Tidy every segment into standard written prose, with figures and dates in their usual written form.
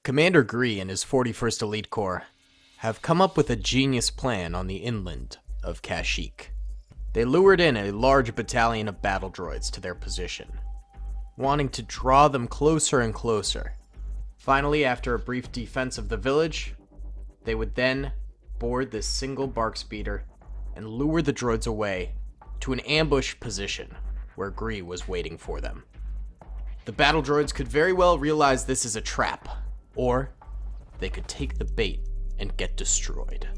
Commander Gree and his 41st Elite Corps have come up with a genius plan on the inland of Kashyyyk. They lured in a large battalion of battle droids to their position, wanting to draw them closer and closer. Finally, after a brief defense of the village, they would then board this single bark speeder and lure the droids away to an ambush position where Gree was waiting for them. The battle droids could very well realize this is a trap, or they could take the bait and get destroyed.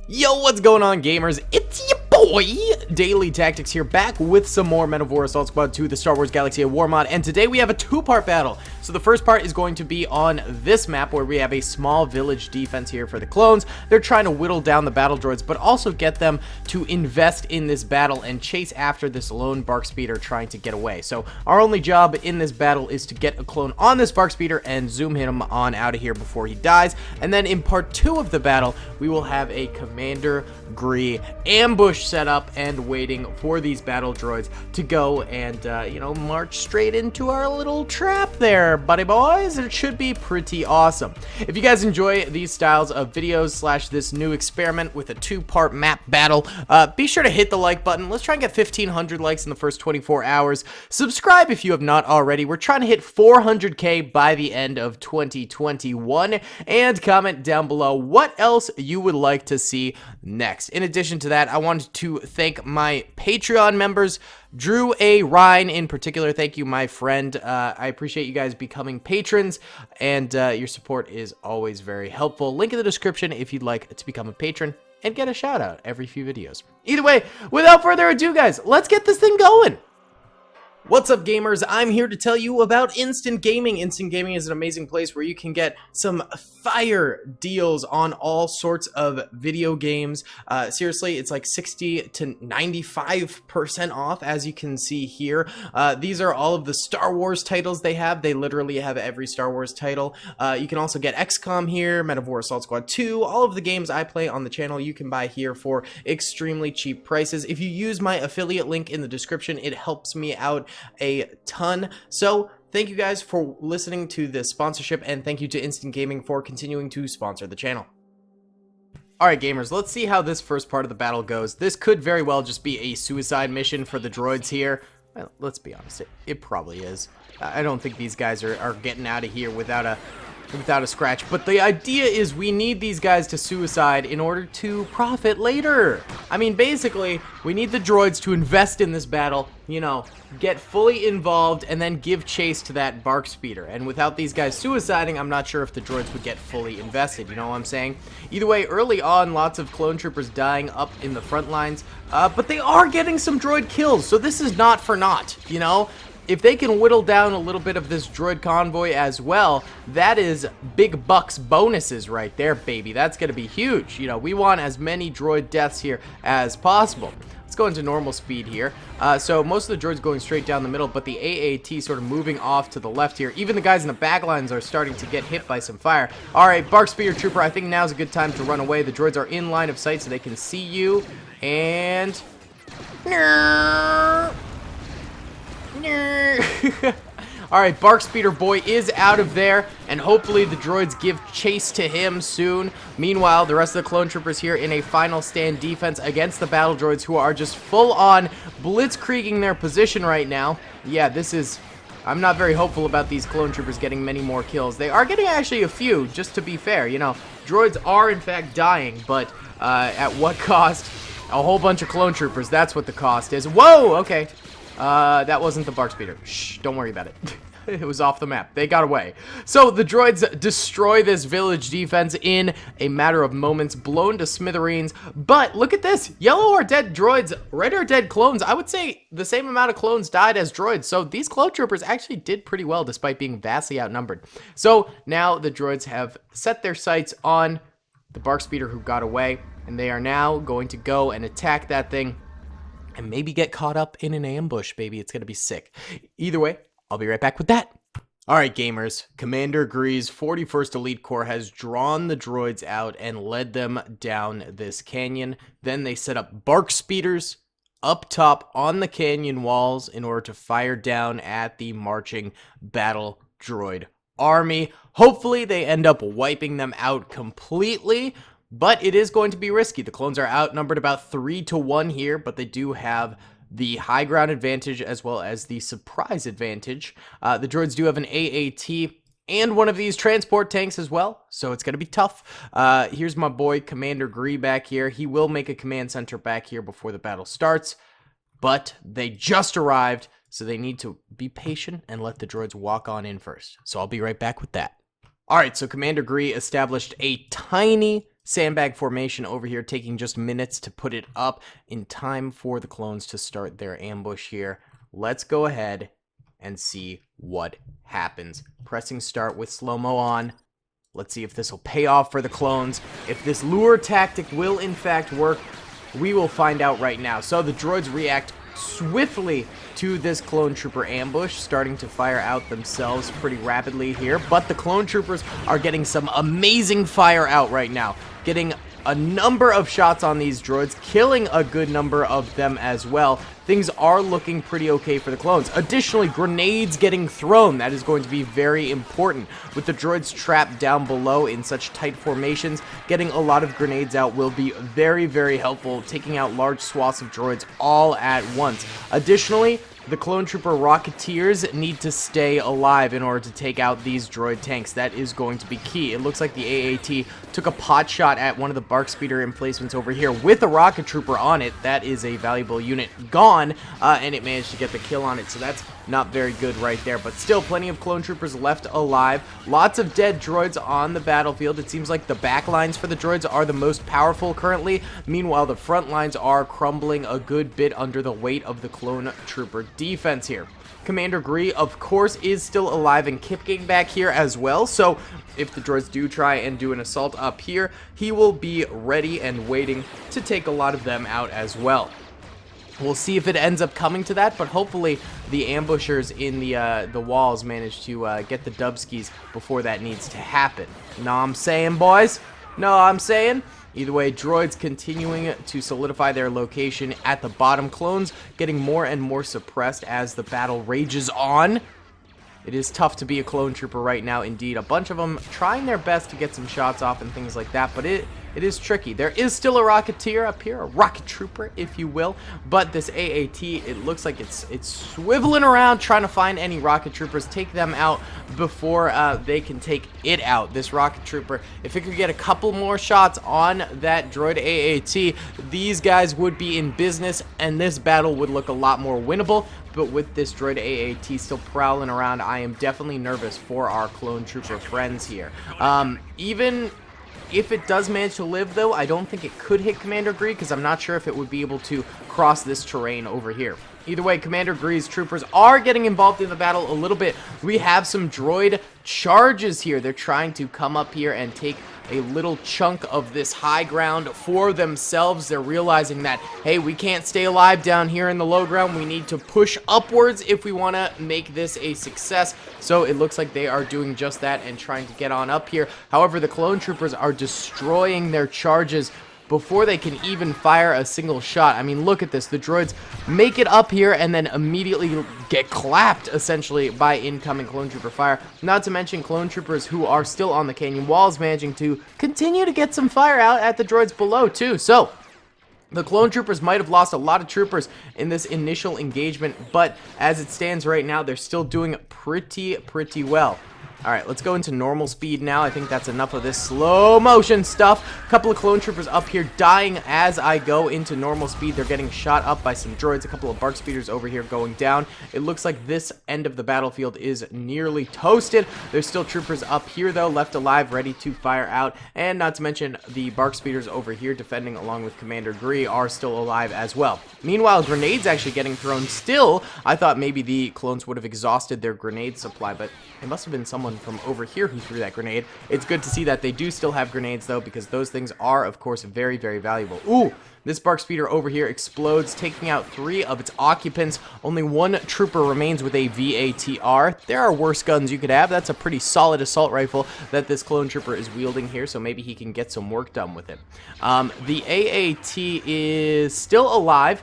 Yo, what's going on, gamers? It's your boy, Daily Tactics here, back with some more Men of War Assault Squad 2, the Star Wars Galaxy of War mod, and today we have a two-part battle. So the first part is going to be on this map, where we have a small village defense here for the clones. They're trying to whittle down the battle droids, but also get them to invest in this battle and chase after this lone bark speeder trying to get away. So our only job in this battle is to get a clone on this bark speeder and zoom him on out of here before he dies. And then in part 2 of the battle, we will have a Commander Gree ambush set up and waiting for these battle droids to go and, march straight into our little trap there, buddy boys. It should be pretty awesome. If you guys enjoy these styles of videos / this new experiment with a two-part map battle, be sure to hit the like button. Let's try and get 1,500 likes in the first 24 hours. Subscribe if you have not already. We're trying to hit 400K by the end of 2021. And comment down below what else you would like to see next. In addition to that, I wanted to thank my Patreon members, Drew A. Ryan in particular. Thank you, my friend. I appreciate you guys becoming patrons, and your support is always very helpful. Link in the description if you'd like to become a patron and get a shout out every few videos. Either way, without further ado, guys, let's get this thing going. What's up, gamers? I'm here to tell you about Instant Gaming. Instant Gaming is an amazing place where you can get some fire deals on all sorts of video games. Seriously, it's like 60 to 95% off, as you can see here. These are all of the Star Wars titles they have. They literally have every Star Wars title. You can also get XCOM here, Men of War Assault Squad 2. All of the games I play on the channel you can buy here for extremely cheap prices. If you use my affiliate link in the description, it helps me out a ton. So thank you guys for listening to this sponsorship, and thank you to Instant Gaming for continuing to sponsor the channel. Alright, gamers, let's see how this first part of the battle goes. This could very well just be a suicide mission for the droids here. Well, let's be honest, it probably is. I don't think these guys are getting out of here without a scratch, but the idea is we need these guys to suicide in order to profit later. I mean, basically, we need the droids to invest in this battle, get fully involved, and then give chase to that bark speeder. And without these guys suiciding, I'm not sure if the droids would get fully invested, you know what I'm saying? Either way, early on, lots of clone troopers dying up in the front lines, but they are getting some droid kills, so this is not for naught, If they can whittle down a little bit of this droid convoy as well, that is big bucks bonuses right there, baby. That's going to be huge. We want as many droid deaths here as possible. Let's go into normal speed here. So most of the droids going straight down the middle, but the AAT sort of moving off to the left here. Even the guys in the back lines are starting to get hit by some fire. All right, Bark Speeder Trooper, I think now's a good time to run away. The droids are in line of sight so they can see you. And... Alright, Bark Speeder Boy is out of there, and hopefully the droids give chase to him soon. Meanwhile, the rest of the clone troopers here in a final stand defense against the battle droids, who are just full-on blitzkrieging their position right now. Yeah, I'm not very hopeful about these clone troopers getting many more kills. They are getting actually a few, just to be fair. Droids are in fact dying, but at what cost? A whole bunch of clone troopers, that's what the cost is. Whoa, okay. That wasn't the bark speeder. Shh, don't worry about it. It was off the map. They got away. So the droids destroy this village defense in a matter of moments, blown to smithereens. But look at this. Yellow are dead droids. Red are dead clones. I would say the same amount of clones died as droids. So these clone troopers actually did pretty well despite being vastly outnumbered. So now the droids have set their sights on the bark speeder who got away, and they are now going to go and attack that thing and maybe get caught up in an ambush, baby. It's going to be sick. Either way, I'll be right back with that. Alright, gamers. Commander Gree's 41st Elite Corps has drawn the droids out and led them down this canyon. Then they set up bark speeders up top on the canyon walls in order to fire down at the marching battle droid army. Hopefully they end up wiping them out completely, but it is going to be risky. The clones are outnumbered about 3-1 here, but they do have the high ground advantage as well as the surprise advantage. The droids do have an AAT and one of these transport tanks as well, so it's going to be tough. Here's my boy Commander Gree back here. He will make a command center back here before the battle starts, but they just arrived, so they need to be patient and let the droids walk on in first. So I'll be right back with that. Alright, so Commander Gree established a tiny sandbag formation over here, taking just minutes to put it up in time for the clones to start their ambush here. Let's go ahead and see what happens. Pressing start with slow-mo on. Let's see if this will pay off for the clones. If this lure tactic will in fact work, we will find out right now. So the droids react swiftly to this clone trooper ambush, starting to fire out themselves pretty rapidly here, but the clone troopers are getting some amazing fire out right now, getting a number of shots on these droids, killing a good number of them as well. Things are looking pretty okay for the clones. Additionally, grenades getting thrown. That is going to be very important. With the droids trapped down below in such tight formations, getting a lot of grenades out will be very, very helpful, taking out large swaths of droids all at once. Additionally, the clone trooper rocketeers need to stay alive in order to take out these droid tanks. That is going to be key. It looks like the AAT took a pot shot at one of the bark speeder emplacements over here with a rocket trooper on it. That is a valuable unit gone, and it managed to get the kill on it, so that's not very good right there, but still plenty of clone troopers left alive. Lots of dead droids on the battlefield. It seems like the back lines for the droids are the most powerful currently. Meanwhile, the front lines are crumbling a good bit under the weight of the clone trooper defense here. Commander Gree, of course, is still alive and kicking back here as well, so if the droids do try and do an assault up here, he will be ready and waiting to take a lot of them out as well. We'll see if it ends up coming to that, but hopefully the ambushers in the walls manage to get the dubskis before that needs to happen. Know what I'm saying, boys? Know what I'm saying? Either way, droids continuing to solidify their location at the bottom. Clones getting more and more suppressed as the battle rages on. It is tough to be a clone trooper right now, indeed. A bunch of them trying their best to get some shots off and things like that, but it is tricky. There is still a rocketeer up here, a rocket trooper, if you will, but this AAT, it looks like it's swiveling around trying to find any rocket troopers, take them out before they can take it out. This rocket trooper, if it could get a couple more shots on that droid AAT, these guys would be in business, and this battle would look a lot more winnable. But with this droid AAT still prowling around, I am definitely nervous for our clone trooper friends here. Even if it does manage to live, though, I don't think it could hit Commander Gree, because I'm not sure if it would be able to cross this terrain over here. Either way, Commander Gree's troopers are getting involved in the battle a little bit. We have some droid charges here. They're trying to come up here and take a little chunk of this high ground for themselves. They're realizing that, hey, we can't stay alive down here in the low ground. We need to push upwards if we want to make this a success. So it looks like they are doing just that and trying to get on up here. However, the clone troopers are destroying their charges before they can even fire a single shot. I mean, look at this. The droids make it up here and then immediately get clapped, essentially, by incoming clone trooper fire. Not to mention clone troopers who are still on the canyon walls managing to continue to get some fire out at the droids below, too. So the clone troopers might have lost a lot of troopers in this initial engagement, but as it stands right now, they're still doing pretty well. Alright, let's go into normal speed now. I think that's enough of this slow motion stuff. A couple of clone troopers up here dying as I go into normal speed. They're getting shot up by some droids. A couple of bark speeders over here going down. It looks like this end of the battlefield is nearly toasted. There's still troopers up here, though, left alive, ready to fire out. And not to mention the bark speeders over here defending along with Commander Gree are still alive as well. Meanwhile, grenades actually getting thrown still. I thought maybe the clones would have exhausted their grenade supply, but it must have been someone from over here who threw that grenade. It's good to see that they do still have grenades, though, because those things are, of course, very, very valuable. Ooh, this bark speeder over here explodes, taking out 3 of its occupants. Only 1 trooper remains with a VATR. There are worse guns you could have. That's a pretty solid assault rifle that this clone trooper is wielding here, so maybe he can get some work done with it. The AAT is still alive.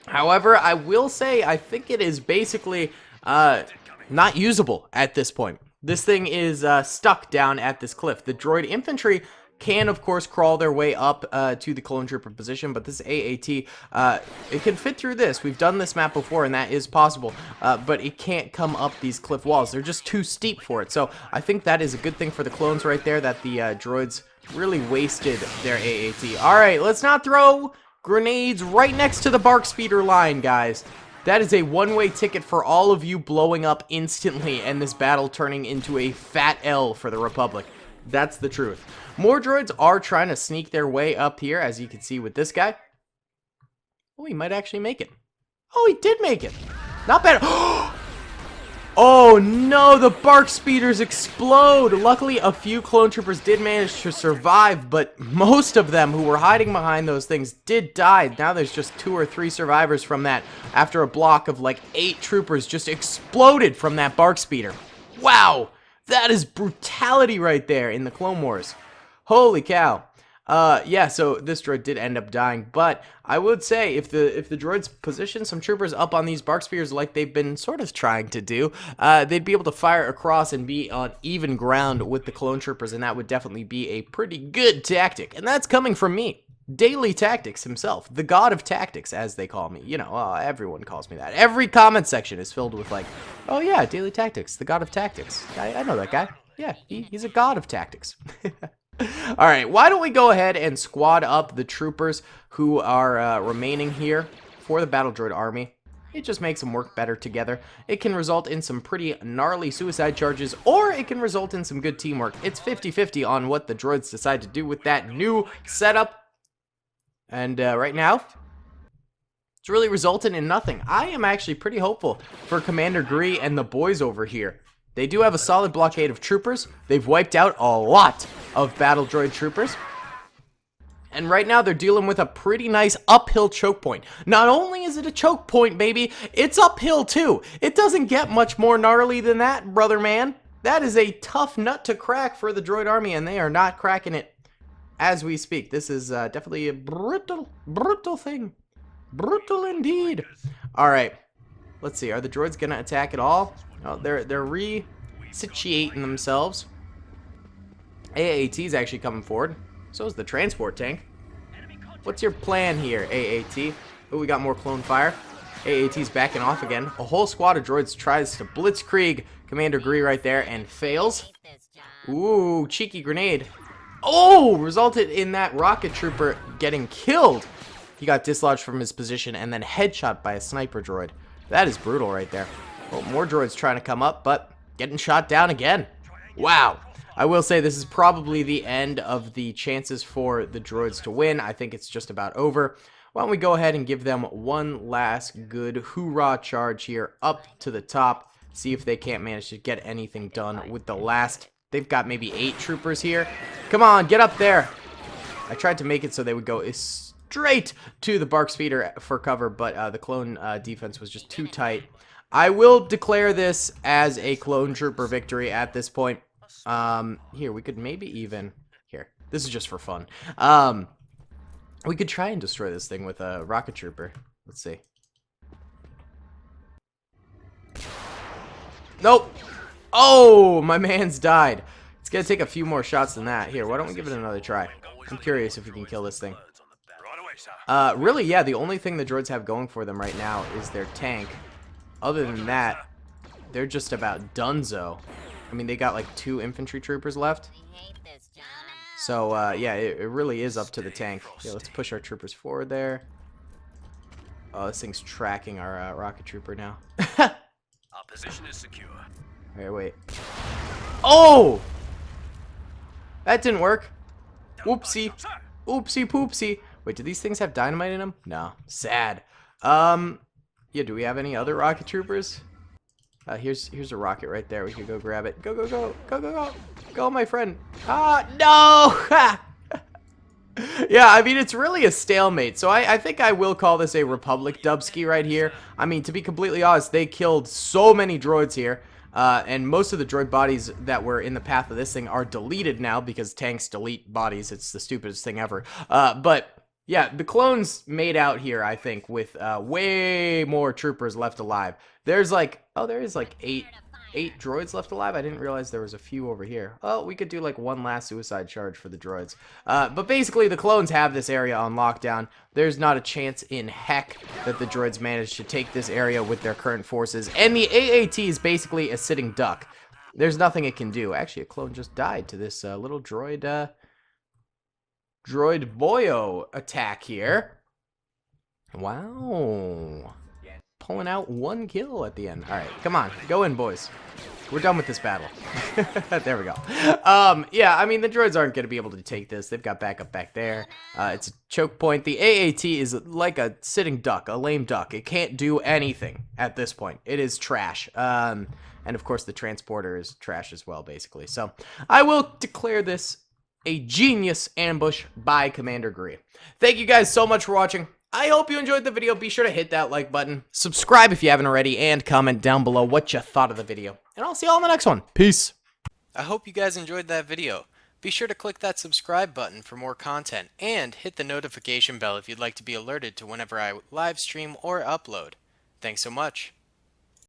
However, I will say I think it is basically not usable at this point. This thing is stuck down at this cliff. The droid infantry can, of course, crawl their way up to the clone trooper position, but this AAT, it can fit through this. We've done this map before, and that is possible, but it can't come up these cliff walls. They're just too steep for it, so I think that is a good thing for the clones right there, that the droids really wasted their AAT. All right, let's not throw grenades right next to the bark speeder line, guys. That is a one-way ticket for all of you blowing up instantly, and this battle turning into a fat L for the Republic. That's the truth. More droids are trying to sneak their way up here, as you can see with this guy. Oh, he might actually make it. Oh, he did make it. Not bad. Oh, no, the bark speeders explode. Luckily, a few clone troopers did manage to survive, but most of them who were hiding behind those things did die. Now there's just 2 or 3 survivors from that, after a block of like 8 troopers just exploded from that bark speeder. Wow. That is brutality right there in the Clone Wars. Holy cow. Yeah, so this droid did end up dying, but I would say if the droids position some troopers up on these bark spears like they've been sort of trying to do, they'd be able to fire across and be on even ground with the clone troopers, and that would definitely be a pretty good tactic. And that's coming from me, Daily Tactics himself, the god of tactics, as they call me. You know, everyone calls me that. Every comment section is filled with like, oh yeah, Daily Tactics, the god of tactics. I know that guy. Yeah, he's a god of tactics. All right, why don't we go ahead and squad up the troopers who are remaining here for the battle droid army. It just makes them work better together. It can result in some pretty gnarly suicide charges, or it can result in some good teamwork. It's 50-50 on what the droids decide to do with that new setup. And right now, it's really resulted in nothing. I am actually pretty hopeful for Commander Gree and the boys over here. They do have a solid blockade of troopers. They've wiped out a lot of battle droid troopers. And right now, they're dealing with a pretty nice uphill choke point. Not only is it a choke point, baby, it's uphill too. It doesn't get much more gnarly than that, brother man. That is a tough nut to crack for the droid army, and they are not cracking it as we speak. This is definitely a brutal thing. Brutal indeed. All right. Let's see. Are the droids going to attack at all? Oh, they're re-situating themselves. AAT's actually coming forward. So is the transport tank. What's your plan here, AAT? Oh, we got more clone fire. AAT's backing off again. A whole squad of droids tries to blitzkrieg Commander Gree right there and fails. Ooh, cheeky grenade. Oh, resulted in that rocket trooper getting killed. He got dislodged from his position and then headshot by a sniper droid. That is brutal right there. Well, more droids trying to come up, but getting shot down again. Wow. I will say this is probably the end of the chances for the droids to win. I think it's just about over. Why don't we go ahead and give them one last good hoorah charge here up to the top. See if they can't manage to get anything done with the last. They've got maybe 8 troopers here. Come on, get up there. I tried to make it so they would go straight to the bark speeder for cover, but the clone defense was just too tight. I will declare this as a clone trooper victory at this point. Here, we could maybe even... Here, this is just for fun. We could try and destroy this thing with a rocket trooper. Let's see. Nope. Oh, my man's died. It's going to take a few more shots than that. Here, why don't we give it another try? I'm curious if we can kill this thing. Really, yeah, the only thing the droids have going for them right now is their tank. Other than that, they're just about donezo. I mean, they got like 2 infantry troopers left. So, yeah, it really is up to the tank. Yeah, let's push our troopers forward there. Oh, this thing's tracking our rocket trooper now. Our position is secure. Alright, wait. Oh! That didn't work. Whoopsie. Oopsie poopsie. Wait, do these things have dynamite in them? No. Sad. Yeah, do we have any other rocket troopers? Here's a rocket right there. We could go grab it. Go, go, go. Go, go, go. Go, my friend. Ah, no! Yeah, I mean, it's really a stalemate. So I think I will call this a Republic dubski right here. I mean, to be completely honest, they killed so many droids here. And most of the droid bodies that were in the path of this thing are deleted now because tanks delete bodies. It's the stupidest thing ever. But... yeah, the clones made out here, I think, with way more troopers left alive. There's like, oh, there is like 8 8 droids left alive. I didn't realize there was a few over here. Oh, we could do like one last suicide charge for the droids. But basically, the clones have this area on lockdown. There's not a chance in heck that the droids manage to take this area with their current forces. And the AAT is basically a sitting duck. There's nothing it can do. Actually, a clone just died to this little droid, droid boyo attack here. Wow. Pulling out 1 kill at the end. All right, come on. Go in, boys. We're done with this battle. There we go. Yeah, I mean, the droids aren't going to be able to take this. They've got backup back there. It's a choke point. The AAT is like a sitting duck, a lame duck. It can't do anything at this point. It is trash. And, of course, the transporter is trash as well, basically. So, I will declare this a genius ambush by Commander Gree. Thank you guys so much for watching. I hope you enjoyed the video. Be sure to hit that like button, subscribe if you haven't already, and comment down below what you thought of the video. And I'll see you all in the next one. Peace. I hope you guys enjoyed that video. Be sure to click that subscribe button for more content, and hit the notification bell if you'd like to be alerted to whenever I live stream or upload. Thanks so much.